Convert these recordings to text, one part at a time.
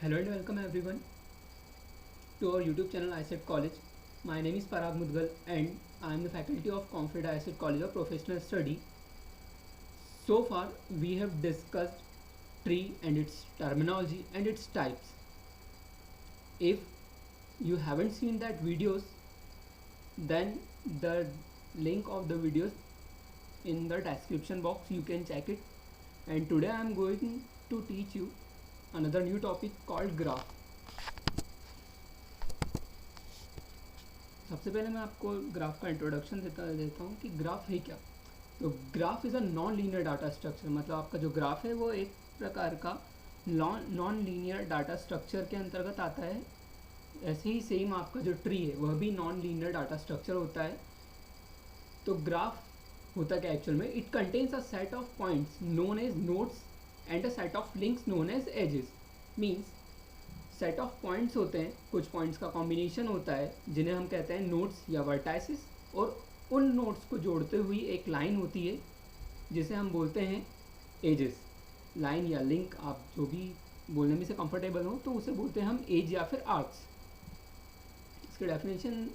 Hello and welcome everyone to our YouTube channel ISET College. My name is Parag Mudgal and I am the faculty of Comfort ISET College of Professional Study. So far we have discussed tree and its terminology and its types. If you haven't seen that videos, then the link of the videos in the description box, you can check it. And today I am going to teach you another new topic called graph. सबसे पहले मैं आपको graph का introduction देता हूँ कि graph है क्या। तो graph is a non linear data structure, मतलब आपका जो ग्राफ है वो एक प्रकार का नॉन लीनियर डाटा स्ट्रक्चर के अंतर्गत आता है। ऐसे ही सेम आपका जो ट्री है वह भी नॉन लीनियर डाटा स्ट्रक्चर होता है। तो ग्राफ होता क्या एक्चुअल में, it contains a set of points known as nodes and a set of links known as edges. Means set of points होते हैं, कुछ पॉइंट्स का कॉम्बिनेशन होता है जिन्हें हम कहते हैं नोड्स या वर्टाइसिस, और उन नोड्स को जोड़ते हुई एक लाइन होती है जिसे हम बोलते हैं एजेस। लाइन या लिंक, आप जो भी बोलने में से कंफर्टेबल हो तो उसे बोलते हैं हम एज या फिर आर्क्स। इसकी डेफिनेशन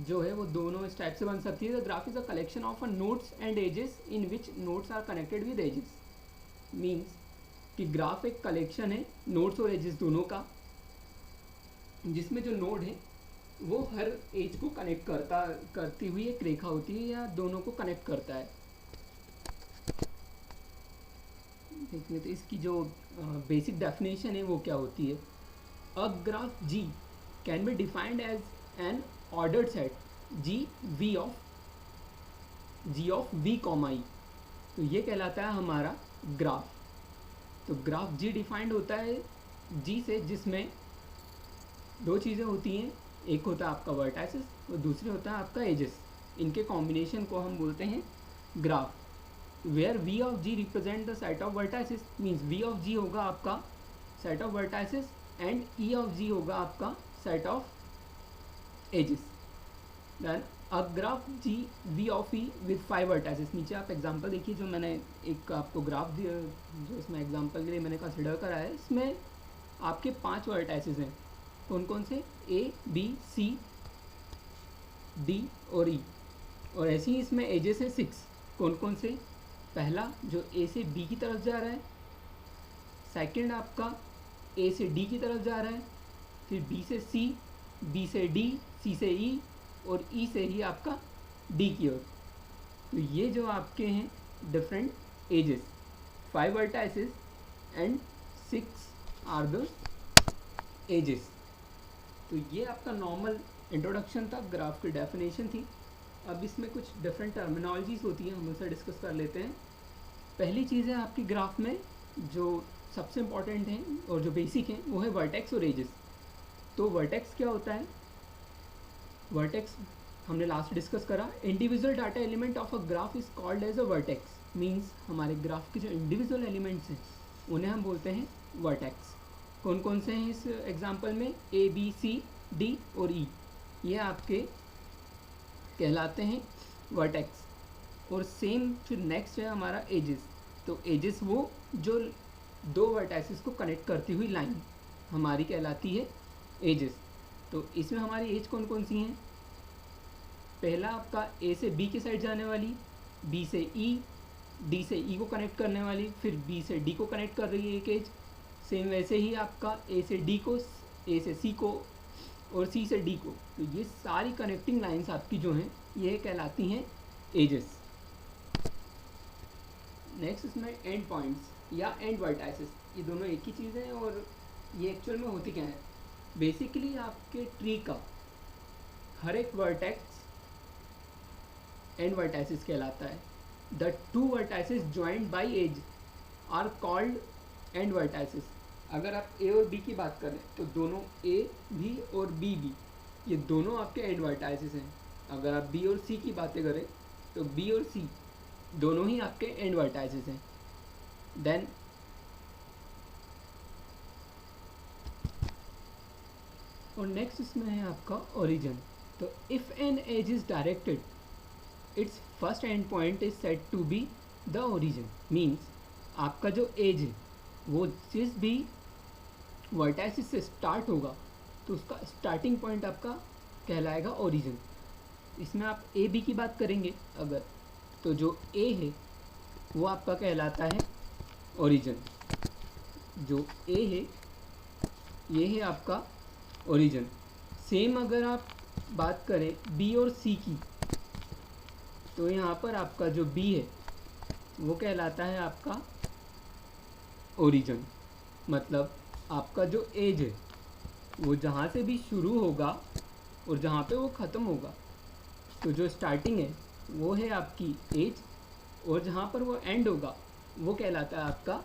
जो है वो दोनों इस टाइप से बन सकती है। The graph is a collection of a nodes and edges in which nodes are connected with edges. Means कि ग्राफ एक कलेक्शन है नोड्स और एजेस दोनों का, जिसमें जो नोड है वो हर एज को कनेक्ट करती हुई एक रेखा होती है या दोनों को कनेक्ट करता है। देखिए तो इसकी जो बेसिक डेफिनेशन है वो क्या होती है। A graph G can be defined as an ordered set G of V comma E. तो ये कहलाता है हमारा ग्राफ। तो ग्राफ जी डिफाइंड होता है जी से, जिसमें दो चीज़ें होती हैं, एक होता है आपका वर्टाइसिस और दूसरी होता है आपका एजेस। इनके कॉम्बिनेशन को हम बोलते हैं graph. Where V of G represent the set of vertices, means V of G होगा आपका set of vertices and E of G होगा आपका set of edges. Then a graph G V of E with 5 vertices. नीचे आप example देखिए, जो मैंने एक आपको ग्राफ दिया, जो इसमें एग्जांपल के लिए मैंने कंसिडर करा है, इसमें आपके 5 वर्टाइसिस हैं। कौन कौन से? ए बी सी डी और ई। और ऐसे ही इसमें एजेस है 6। कौन कौन से? पहला जो ए से बी की तरफ जा रहा है, सेकंड आपका ए से डी की तरफ जा रहा है, फिर बी से सी, बी से डी, सी से ई और ई से ही आपका डी की ओर। तो ये जो आपके हैं different edges, 5 vertices and 6 are the edges. तो ये आपका नॉर्मल इंट्रोडक्शन था, ग्राफ की डेफिनेशन थी। अब इसमें कुछ डिफरेंट टर्मिनोलॉजीज़ होती हैं, हम उनसे डिस्कस कर लेते हैं। पहली चीज़ है आपकी ग्राफ में जो सबसे इम्पॉर्टेंट है और जो बेसिक है वो है वर्टेक्स और एजेस। तो वर्टेक्स क्या होता है? वर्टेक्स हमने लास्ट डिस्कस करा। Individual data element of a graph is called as a vertex. Means हमारे ग्राफ के जो इंडिविजुअल एलिमेंट्स हैं उन्हें हम बोलते हैं वर्टेक्स। कौन कौन से हैं इस एग्जांपल में? ए बी सी डी और ई, ये आपके कहलाते हैं वर्टेक्स। और सेम फिर नेक्स्ट है हमारा एजेस। तो एजेस वो जो दो वर्टेक्सेस को कनेक्ट करती हुई लाइन हमारी कहलाती है एजेस। तो इसमें हमारी एज कौन कौन सी हैं? पहला आपका ए से बी की साइड जाने वाली, बी से ई, डी से ई को कनेक्ट करने वाली, फिर बी से डी को कनेक्ट कर रही है एक एज। सेम वैसे ही आपका ए से डी को, ए से सी को और सी से डी को। तो ये सारी कनेक्टिंग लाइंस आपकी जो हैं ये कहलाती हैं एजेस। नेक्स्ट इसमें एंड पॉइंट्स या एंड वर्टाइसिस, ये दोनों एक ही चीज़ है। और ये एक्चुअल में होती क्या है? बेसिकली आपके ट्री का हर एक वर्टेक्स एंड वर्टाइसिस कहलाता है। The two vertices joined by edge are called end vertices. अगर आप ए और बी की बात करें तो दोनों ए भी और बी भी, ये दोनों आपके एंड वर्टाइसिस हैं। अगर आप बी और सी की बातें करें तो बी और सी दोनों ही आपके एंड वर्टाइसिस हैं। देन और नेक्स्ट इसमें है आपका ओरिजिन। तो if an edge is directed, its first end point is said to be the origin. Means आपका जो एज है वो जिस भी वर्टाइसिस से स्टार्ट होगा तो उसका स्टार्टिंग पॉइंट आपका कहलाएगा ओरिजिन। इसमें आप ए बी की बात करेंगे अगर, तो जो ए है वो आपका कहलाता है ओरिजिन। जो ए है ये है आपका ओरिजिन। सेम अगर आप बात करें बी और सी की, तो यहाँ पर आपका जो बी है वो कहलाता है आपका ओरिजिन। मतलब आपका जो एज है वो जहाँ से भी शुरू होगा और जहाँ पे वो ख़त्म होगा, तो जो स्टार्टिंग है वो है आपकी एज, और जहाँ पर वो एंड होगा वो कहलाता है आपका,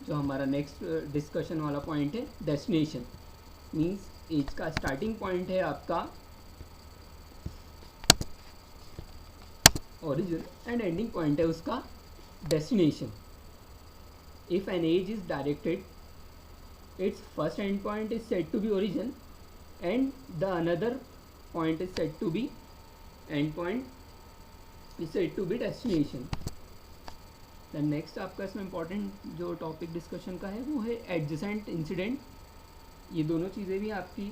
जो हमारा नेक्स्ट डिस्कशन वाला पॉइंट है, डेस्टिनेशन। मीन्स एज का स्टार्टिंग पॉइंट है आपका ओरिजिन एंड एंडिंग पॉइंट है उसका destination. If an edge is directed, its first end point is said to be origin and the another point is said to be end point is said to be destination. The next आपका इसमें important जो topic discussion का है वो है adjacent incident। ये दोनों चीज़ें भी आपकी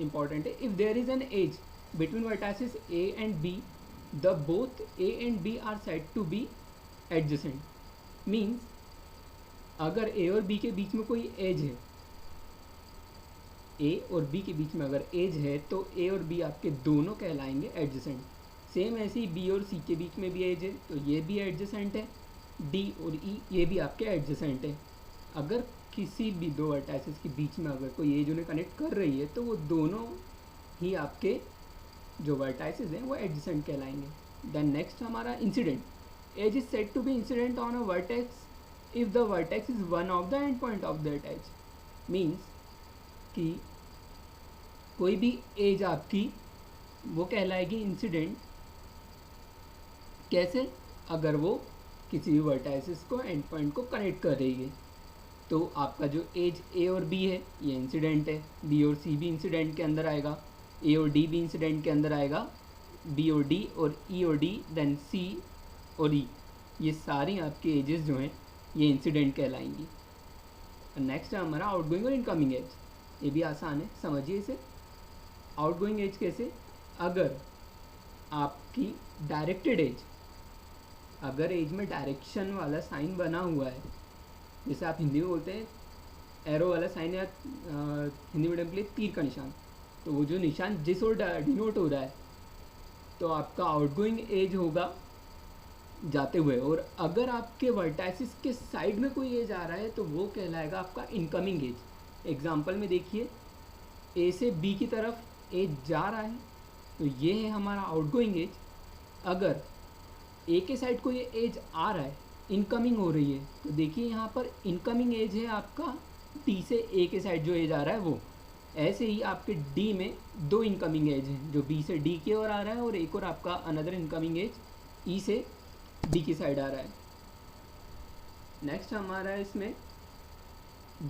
important है। If there is an edge between vertices A and B, the both A and B are said to be adjacent. Means अगर A और B के बीच में कोई एज है, ए और बी के बीच में अगर एज है, तो ए और बी आपके दोनों कहलाएंगे एडजेसेंट। सेम ऐसे ही बी और सी के बीच में भी एज है तो ये भी एडजेसेंट है। डी और ई ये भी आपके एडजेसेंट है। अगर किसी भी दो वर्टाइसेस के बीच में अगर कोई एज उन्हें कनेक्ट कर रही है तो वो दोनों ही आपके जो वर्टाइसेस हैं वो एडजेसेंट कहलाएंगे। देन नेक्स्ट हमारा incident. Edge is said to be incident on a vertex if the vertex is one of the end point of that edge. Means कि कोई भी एज आपकी वो कहलाएगी इंसिडेंट। कैसे? अगर वो किसी भी वर्टाइसिस को एंड पॉइंट को कनेक्ट कर रही है। तो आपका जो एज ए और बी है ये इंसिडेंट है, बी और सी भी इंसिडेंट के अंदर आएगा, ए और डी भी इंसिडेंट के अंदर आएगा, बी और डी और ई और डी, देन सी और ई, ये सारी आपके एजेस जो हैं ये इंसिडेंट कहलाएंगी। नेक्स्ट है हमारा आउटगोइंग और इनकमिंग एज। ये भी आसान है, समझिए इसे। आउटगोइंग एज कैसे? अगर आपकी डायरेक्टेड एज, अगर एज में डायरेक्शन वाला साइन बना हुआ है, जैसे आप हिंदी में बोलते हैं एरो वाला साइन, या हिंदी मीडियम के लिए तीर का निशान, तो वो जो निशान जिस ओर डिनोट हो रहा है तो आपका आउटगोइंग एज होगा जाते हुए। और अगर आपके वर्टाइसिस के साइड में कोई एज आ रहा है तो वो कहलाएगा आपका इनकमिंग एज। एग्जाम्पल में देखिए, ए से बी की तरफ एज जा रहा है तो ये है हमारा आउटगोइंग एज। अगर ए के साइड को ये एज आ रहा है, इनकमिंग हो रही है, तो देखिए यहाँ पर इनकमिंग एज है आपका डी से ए के साइड जो एज आ रहा है वो। ऐसे ही आपके डी में दो इनकमिंग एज हैं, जो बी से डी की ओर आ रहा है और एक और आपका अनदर इनकमिंग एज ई से डी की साइड आ रहा है। नेक्स्ट हमारा है इसमें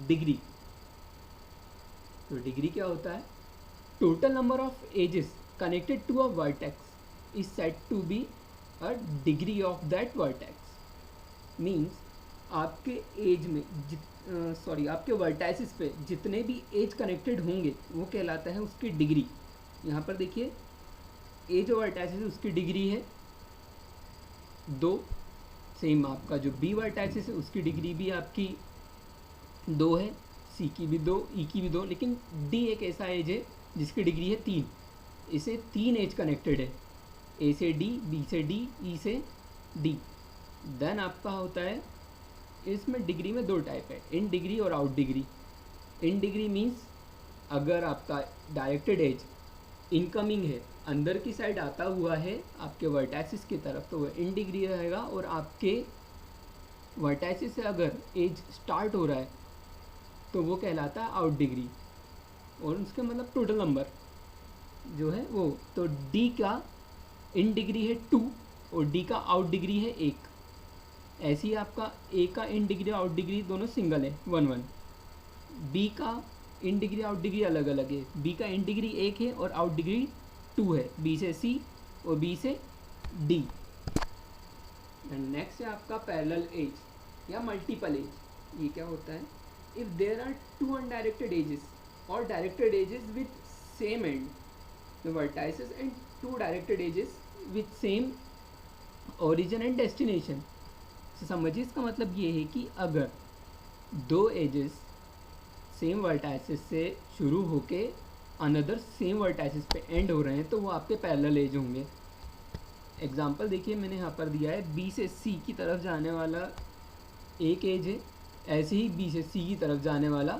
डिग्री। तो डिग्री क्या होता है? Total number of edges connected to a vertex is said to be a degree of that vertex. Means आपके एज में आपके वर्टाइसिस पे जितने भी एज कनेक्टेड होंगे वो कहलाता है उसकी डिग्री। यहाँ पर देखिए, ए जो वर्टाइसिस उसकी डिग्री है 2। सेम आपका जो बी वर्टाइसिस है उसकी डिग्री भी आपकी 2 है, सी की भी 2, ई की भी 2। लेकिन डी एक ऐसा एज है जिसकी डिग्री है 3। इसे 3 एज कनेक्टेड है, ए से डी, बी से डी, ई से डी। देन आपका होता है, इसमें डिग्री में 2 टाइप है, इन डिग्री और out degree. In degree means अगर आपका डायरेक्टेड एज इनकमिंग है, अंदर की साइड आता हुआ है आपके वर्टाइसिस की तरफ, तो वह इन डिग्री रहेगा। और आपके वर्टाइसिस से अगर एज स्टार्ट हो रहा है तो वो कहलाता है आउट डिग्री। और उसके मतलब टोटल नंबर जो है वो, तो डी का इन डिग्री है 2 और डी का आउट डिग्री है 1। ऐसे ही आपका ए का इन डिग्री आउट डिग्री दोनों सिंगल है 1-1। बी का इन डिग्री आउट डिग्री अलग अलग है, बी का इन डिग्री 1 है और आउट डिग्री 2 है, बी से सी और बी से डी। एंड नेक्स्ट है आपका पैरेलल एज या मल्टीपल एज। ये क्या होता है? if there are two undirected edges or directed edges with same end, the vertices and two directed edges with same origin and destination. तो समझिए इसका मतलब ये है कि अगर दो एजेस सेम वर्टाइसिस से शुरू होके अनदर सेम वर्टाइसिस पे एंड हो रहे हैं तो वो आपके पैरेलल एज होंगे. एग्जांपल देखिए मैंने यहाँ पर दिया है, बी से सी की तरफ जाने वाला एक एज है, ऐसे ही बी से सी की तरफ जाने वाला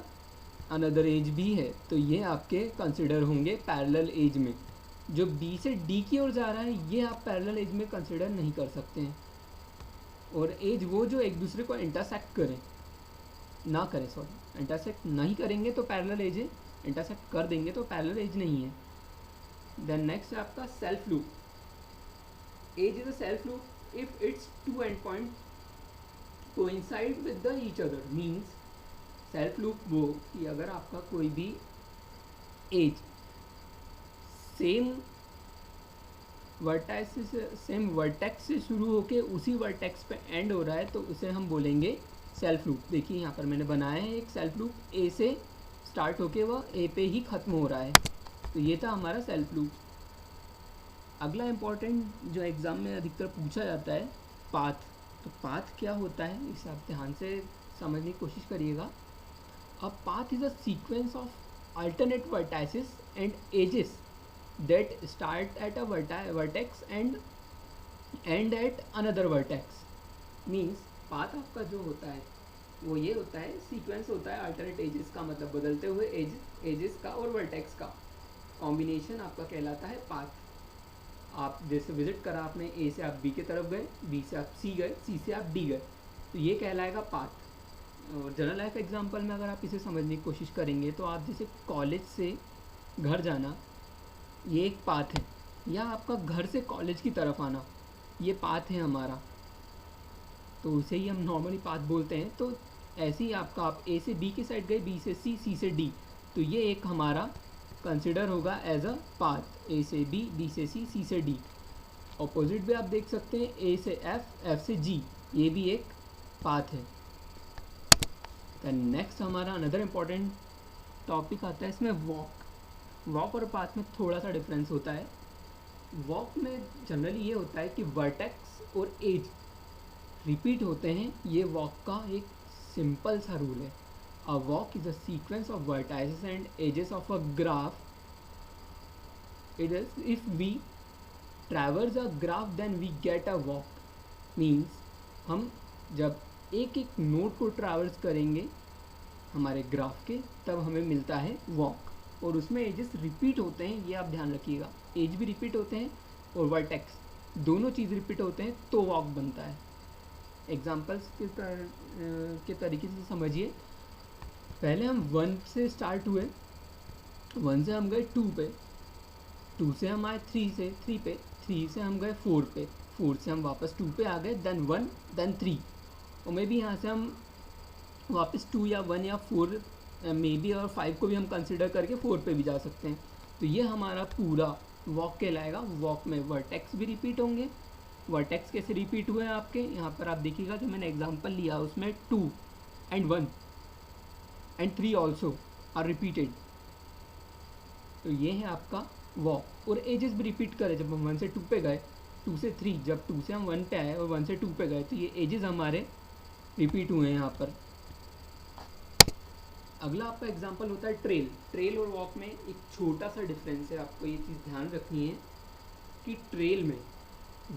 अनदर एज भी है, तो ये आपके कंसिडर होंगे पैरेलल एज में. जो बी से डी की ओर जा रहा है ये आप पैरेलल एज में कंसिडर नहीं कर सकते हैं. और एज वो जो एक दूसरे को इंटरसेक्ट करें ना करें, सॉरी इंटरसेक्ट नहीं करेंगे तो पैरेलल एज है, इंटरसेक्ट कर देंगे तो पैरेलल एज नहीं है. देन नेक्स्ट है आपका self loop. Edge is a self loop if its two end point coincide with the each other. Means self loop वो कि अगर आपका कोई भी एज सेम वर्टेक्स से शुरू होके उसी वर्टेक्स पे एंड हो रहा है तो उसे हम बोलेंगे सेल्फ लूप. देखिए यहाँ पर मैंने बनाया है एक सेल्फ लूप, ए से स्टार्ट होके वह ए पे ही ख़त्म हो रहा है, तो ये था हमारा सेल्फ लूप. अगला इम्पॉर्टेंट जो एग्ज़ाम में अधिकतर पूछा जाता है पाथ. तो पाथ क्या होता है इसे आप ध्यान से समझने की कोशिश करिएगा. A path is a sequence of alternate vertices and edges that start at a vertex and end at another vertex. Means path आपका जो होता है वो ये होता है, सीक्वेंस होता है अल्टरनेट एजेस का, मतलब बदलते हुए एजेस का और वर्टेक्स का कॉम्बिनेशन आपका कहलाता है पाथ. आप जैसे विजिट करा आपने, ए से आप बी की तरफ गए, बी से आप सी गए, सी से आप डी गए, तो ये कहलाएगा पाथ. और जनरल लाइफ एग्जाम्पल में अगर आप इसे समझने की कोशिश करेंगे तो आप जैसे कॉलेज से घर जाना ये एक पाथ है, या आपका घर से कॉलेज की तरफ आना ये पाथ है हमारा, तो उसे ही हम नॉर्मली पाथ बोलते हैं. तो ऐसे ही आपका आप ए से बी की साइड गए, बी से सी, सी से डी, तो ये एक हमारा कंसिडर होगा एज अ पाथ. ए से बी, बी से सी, सी से डी. ऑपोजिट भी आप देख सकते हैं, ए से एफ, एफ से जी, ये भी एक पाथ है. दैन नेक्स्ट हमारा अनदर इम्पॉर्टेंट टॉपिक आता है इसमें वॉक. वॉक और पाथ में थोड़ा सा डिफरेंस होता है. वॉक में जनरली ये होता है कि वर्टेक्स और एज रिपीट होते हैं, ये वॉक का एक सिंपल सा रूल है. A walk is a sequence of vertices and edges of a graph. It is if we traverse a graph then we get a walk. Means हम जब एक एक नोड को ट्रैवर्स करेंगे हमारे ग्राफ के तब हमें मिलता है वॉक. और उसमें एजेस रिपीट होते हैं, ये आप ध्यान रखिएगा. एज भी रिपीट होते हैं और वर्टेक्स दोनों चीज़ रिपीट होते हैं तो वॉक बनता है. एग्जांपल्स के तरीके से समझिए. पहले हम 1 से स्टार्ट हुए, 1 से हम गए 2 पे, 2 से हम आए 3 से, 3 पे, 3 से हम गए 4 पे, 4 से हम वापस 2 पे आ गए, देन 1, देन 3. और मे बी यहाँ से हम वापस 2 या 1 या 4 मे बी और 5 को भी हम कंसिडर करके 4 पे भी जा सकते हैं. तो ये हमारा पूरा वॉक कहलाएगा. वॉक में वर्टेक्स भी रिपीट होंगे. वर्टेक्स कैसे रिपीट हुए हैं आपके, यहाँ पर आप देखिएगा जो मैंने एग्जांपल लिया उसमें 2 and 1 and 3 also are repeated. तो ये है आपका वॉक. और एजेस भी रिपीट करें, जब हम 1 से 2 पे गए, 2 से 3, जब 2 से हम 1 पे आए और 1 से 2 पे गए, तो ये एजेस हमारे रिपीट हुए हैं यहाँ पर. अगला आपका एग्जांपल होता है ट्रेल. ट्रेल और वॉक में एक छोटा सा डिफरेंस है, आपको ये चीज़ ध्यान रखनी है कि ट्रेल में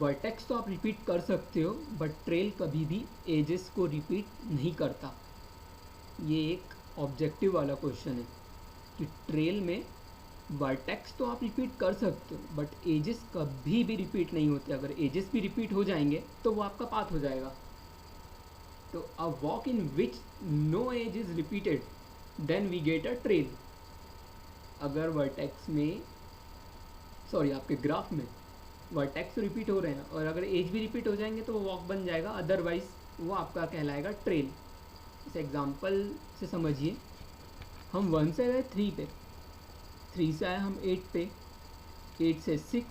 वर्टेक्स तो आप रिपीट कर सकते हो बट ट्रेल कभी भी एजेस को रिपीट नहीं करता. ये एक ऑब्जेक्टिव वाला क्वेश्चन है कि ट्रेल में वर्टेक्स तो आप रिपीट कर सकते हो बट एजेस कभी भी रिपीट नहीं होते. अगर एजेस भी रिपीट हो जाएंगे तो वो आपका पाथ हो जाएगा. तो a walk in which no edge is repeated then we get a trail. अगर वर्टेक्स में, सॉरी आपके ग्राफ में वर्टेक्स रिपीट हो रहे हैं और अगर एज भी रिपीट हो जाएंगे तो वो वॉक बन जाएगा, अदरवाइज वो आपका कहलाएगा ट्रेल. इस एग्जांपल से समझिए. हम 1 से गए 3 पे, 3 से आए हम 8 पे, 8 से 6,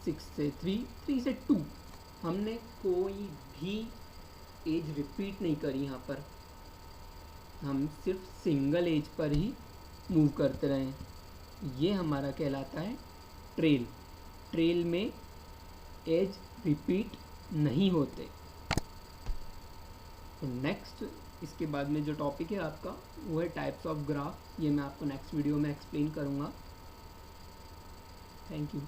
6 से 3, 3 से 2. हमने कोई भी एज रिपीट नहीं करी यहाँ पर. हम सिर्फ सिंगल एज पर ही मूव करते रहें, ये हमारा कहलाता है ट्रेल। ट्रेल में एज रिपीट नहीं होते। तो नेक्स्ट इसके बाद में जो टॉपिक है आपका वो है टाइप्स ऑफ ग्राफ। ये मैं आपको नेक्स्ट वीडियो में एक्सप्लेन करूँगा। Thank you.